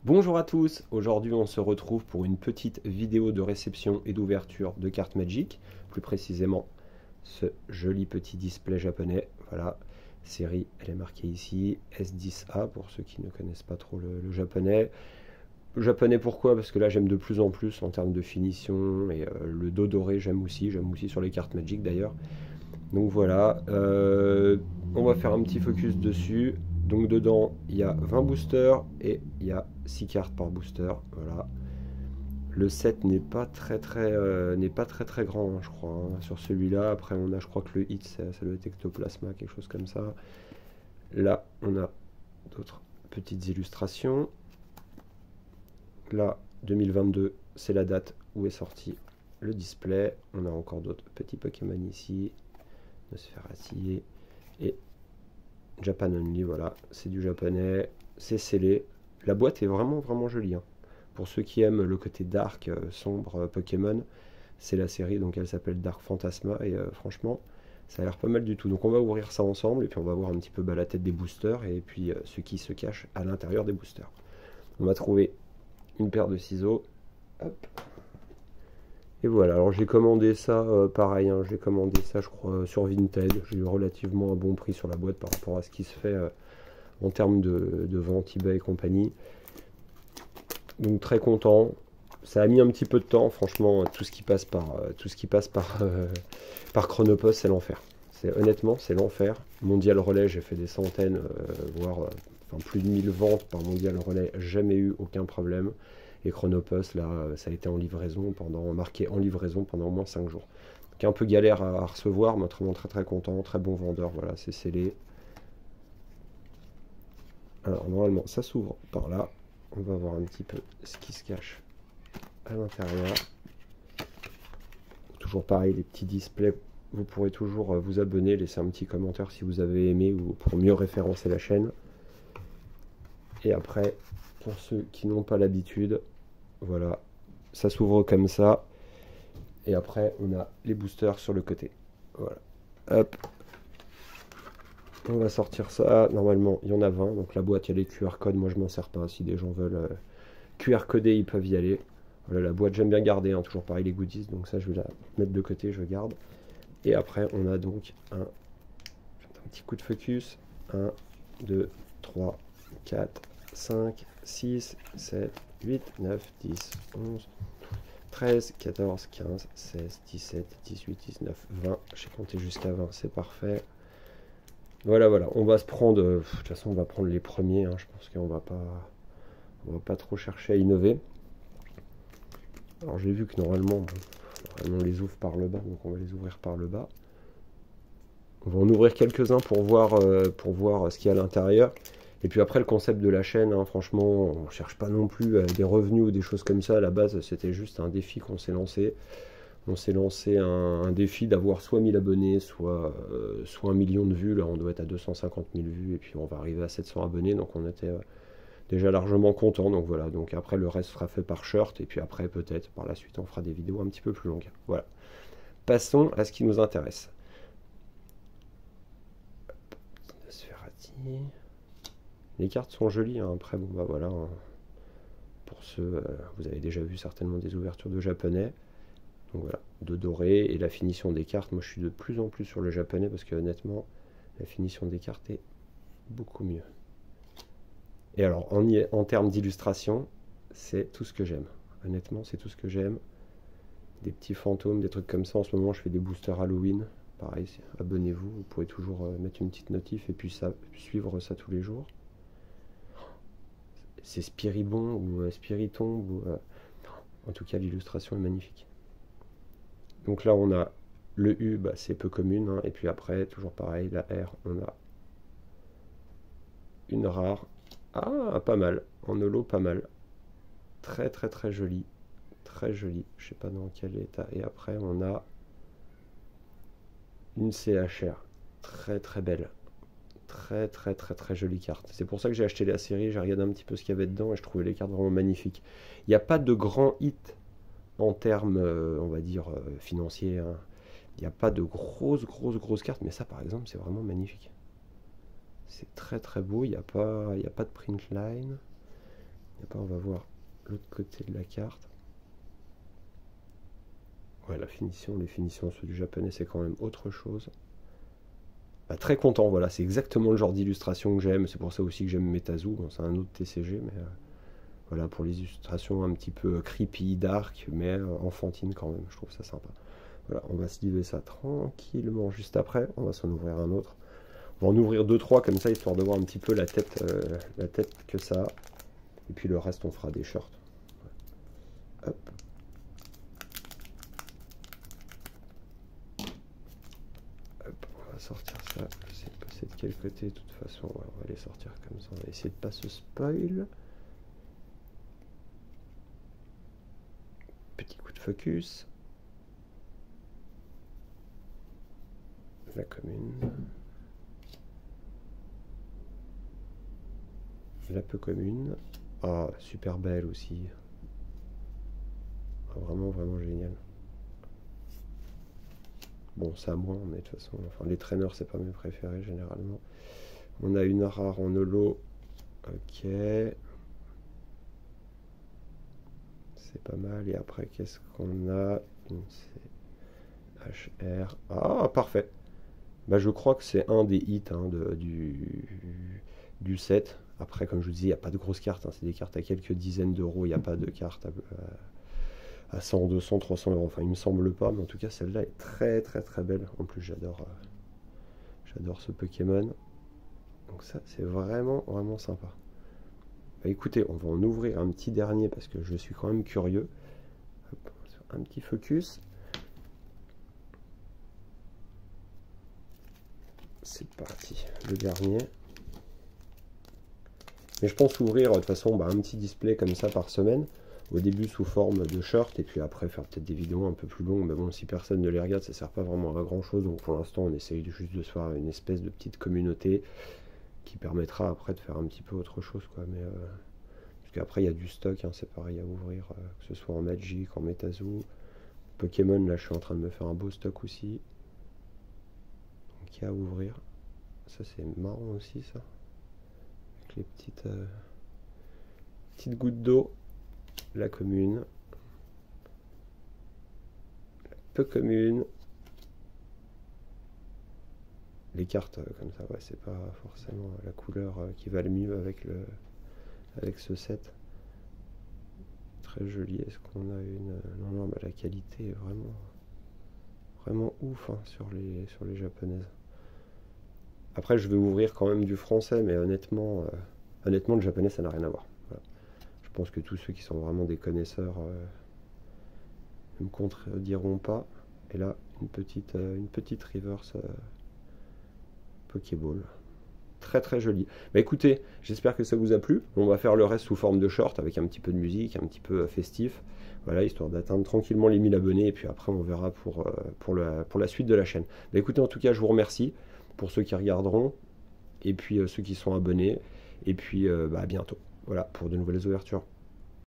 Bonjour à tous, aujourd'hui on se retrouve pour une petite vidéo de réception et d'ouverture de cartes Magic, plus précisément ce joli petit display japonais, voilà, série elle est marquée ici, S10A pour ceux qui ne connaissent pas trop le japonais. Le japonais pourquoi? Parce que là j'aime de plus en plus en termes de finition et le dos doré j'aime aussi sur les cartes Magic d'ailleurs. Donc voilà, on va faire un petit focus dessus. Donc dedans, il y a 20 boosters et il y a 6 cartes par booster. Voilà. Le set n'est pas très grand, hein, je crois, hein, sur celui-là. Après, on a, je crois que le hit, ça doit être Ectoplasma, quelque chose comme ça. Là, on a d'autres petites illustrations. Là, 2022, c'est la date où est sorti le display. On a encore d'autres petits Pokémon ici. Nosferati et Japan Only, voilà, c'est du japonais, c'est scellé. La boîte est vraiment jolie, hein. Pour ceux qui aiment le côté dark, sombre Pokémon, c'est la série, donc elle s'appelle Dark Phantasma, et franchement, ça a l'air pas mal du tout. Donc on va ouvrir ça ensemble, et puis on va voir un petit peu la tête des boosters, et puis ce qui se cache à l'intérieur des boosters. On va trouver une paire de ciseaux, hop. Et voilà, alors j'ai commandé ça, pareil, hein, j'ai commandé ça je crois sur Vinted, j'ai eu relativement un bon prix sur la boîte par rapport à ce qui se fait en termes de vente eBay et compagnie. Donc très content, ça a mis un petit peu de temps, franchement par Chronopost c'est l'enfer. Honnêtement c'est l'enfer. Mondial Relais j'ai fait des centaines, voire enfin, plus de 1000 ventes par Mondial Relais, jamais eu aucun problème. Et Chronopost, là, ça a été marqué en livraison pendant au moins 5 jours. Donc un peu galère à recevoir, mais autrement très content, très bon vendeur, voilà, c'est scellé. Alors normalement, ça s'ouvre par là. On va voir un petit peu ce qui se cache à l'intérieur. Toujours pareil, les petits displays, vous pourrez toujours vous abonner, laisser un petit commentaire si vous avez aimé ou pour mieux référencer la chaîne. Et après, pour ceux qui n'ont pas l'habitude, voilà, ça s'ouvre comme ça. Et après, on a les boosters sur le côté. Voilà. Hop. On va sortir ça. Normalement, il y en a 20. Donc la boîte, il y a les QR codes. Moi, je m'en sers pas. Si des gens veulent QR coder, ils peuvent y aller. Voilà, la boîte, j'aime bien garder. Hein, toujours pareil, les goodies. Donc ça, je vais la mettre de côté. Je garde. Et après, on a donc un petit coup de focus. 1, 2, 3, 4, 5, 6, 7, 8, 9, 10, 11, 13, 14, 15, 16, 17, 18, 19, 20. J'ai compté jusqu'à 20, c'est parfait. Voilà, on va se prendre, de toute façon on va prendre les premiers, hein. Je pense qu'on va pas trop chercher à innover. Alors j'ai vu que normalement, on les ouvre par le bas, donc on va les ouvrir par le bas. On va en ouvrir quelques-uns pour voir ce qu'il y a à l'intérieur. Et puis après, le concept de la chaîne, hein, franchement, on ne cherche pas non plus des revenus ou des choses comme ça. À la base, c'était juste un défi qu'on s'est lancé. On s'est lancé un défi d'avoir soit 1000 abonnés, soit 1 million de vues. Là, on doit être à 250 000 vues et puis on va arriver à 700 abonnés. Donc on était déjà largement content. Donc voilà, donc après le reste sera fait par shirt. Et puis après, peut-être par la suite, on fera des vidéos un petit peu plus longues. Voilà. Passons à ce qui nous intéresse. Nosferati. Les cartes sont jolies, hein. Après, bon bah voilà, hein. Pour ceux, vous avez déjà vu certainement des ouvertures de japonais. Donc voilà, de doré et la finition des cartes. Moi, je suis de plus en plus sur le japonais parce que honnêtement, la finition des cartes est beaucoup mieux. Et alors, en termes d'illustration, c'est tout ce que j'aime. Honnêtement, c'est tout ce que j'aime. Des petits fantômes, des trucs comme ça. En ce moment, je fais des boosters Halloween. Pareil, abonnez-vous. Vous pouvez toujours mettre une petite notif et puis suivre ça tous les jours. C'est Spiribon ou Spiriton. En tout cas, l'illustration est magnifique. Donc là, on a le U, bah, c'est peu commune. Hein, et puis après, toujours pareil, la R, on a une rare. Ah, pas mal. En holo, pas mal. Très joli. Très joli. Je sais pas dans quel état. Et après, on a une CHR. Très belle. Très jolie carte. C'est pour ça que j'ai acheté la série. J'ai regardé un petit peu ce qu'il y avait dedans et je trouvais les cartes vraiment magnifiques. Il n'y a pas de grand hit en termes, on va dire, financiers. Hein. Il n'y a pas de grosses cartes, mais ça par exemple c'est vraiment magnifique. C'est très beau, il n'y a pas de print line. Et après, on va voir l'autre côté de la carte. Ouais, la finition, les finitions, ceux du japonais, c'est quand même autre chose. Bah, très content, voilà, c'est exactement le genre d'illustration que j'aime. C'est pour ça aussi que j'aime Metazu. Bon, c'est un autre TCG, mais voilà, pour les illustrations un petit peu creepy, dark, mais enfantine quand même. Je trouve ça sympa. Voilà, on va se livrer ça tranquillement juste après. On va s'en ouvrir un autre. On va en ouvrir 2-3 comme ça, histoire de voir un petit peu la tête que ça a. Et puis le reste, on fera des shirts. Hop. Hop, on va sortir ça. Je sais pas c'est de quel côté, de toute façon. Ouais, on va les sortir comme ça. On va essayer de pas se spoil. Petit coup de focus. La commune. La peu commune. Ah, super belle aussi. Ah, vraiment, vraiment génial. Bon, ça moins, mais de toute façon, enfin, les traîneurs, c'est pas mes préférés généralement. On a une rare en holo. Ok. C'est pas mal. Et après, qu'est-ce qu'on a? Une CHR. Ah, parfait. Bah, je crois que c'est un des hits hein, du set. Après, comme je vous dis, il n'y a pas de grosses cartes. Hein. C'est des cartes à quelques dizaines d'euros. Il n'y a pas de cartes à 100, 200, 300 euros. Enfin, il me semble pas. Mais en tout cas, celle-là est très, très, très belle. En plus, j'adore ce Pokémon. Donc ça, c'est vraiment, vraiment sympa. Bah, écoutez, on va en ouvrir un petit dernier parce que je suis quand même curieux. Hop, un petit focus. C'est parti, le dernier. Mais je pense ouvrir de toute façon un petit display comme ça par semaine. Au début sous forme de short et puis après faire peut-être des vidéos un peu plus longues. Mais bon, si personne ne les regarde, ça sert pas vraiment à grand chose. Donc pour l'instant, on essaye juste de se faire une espèce de petite communauté qui permettra après de faire un petit peu autre chose, quoi. Mais parce qu'après, il y a du stock, hein, c'est pareil à ouvrir, que ce soit en Magic, en Metazu. Pokémon, là, je suis en train de me faire un beau stock aussi. Donc il y a à ouvrir. Ça, c'est marrant aussi, ça. Avec les petites gouttes d'eau. La commune. La peu commune. Les cartes comme ça, ouais, c'est pas forcément la couleur qui va le mieux avec ce set. Très joli. Est-ce qu'on a une... Non, non, mais la qualité est vraiment, vraiment ouf hein, sur les japonaises. Après, je vais ouvrir quand même du français, mais honnêtement, le japonais, ça n'a rien à voir. Voilà. Je pense que tous ceux qui sont vraiment des connaisseurs ne me contrediront pas. Et là, une petite reverse Pokéball. Très très joli. Bah écoutez, j'espère que ça vous a plu. On va faire le reste sous forme de short avec un petit peu de musique, un petit peu festif. Voilà, histoire d'atteindre tranquillement les 1000 abonnés. Et puis après, on verra pour la suite de la chaîne. Bah écoutez, en tout cas, je vous remercie pour ceux qui regarderont. Et puis ceux qui sont abonnés. Et puis à bientôt. Voilà, pour de nouvelles ouvertures.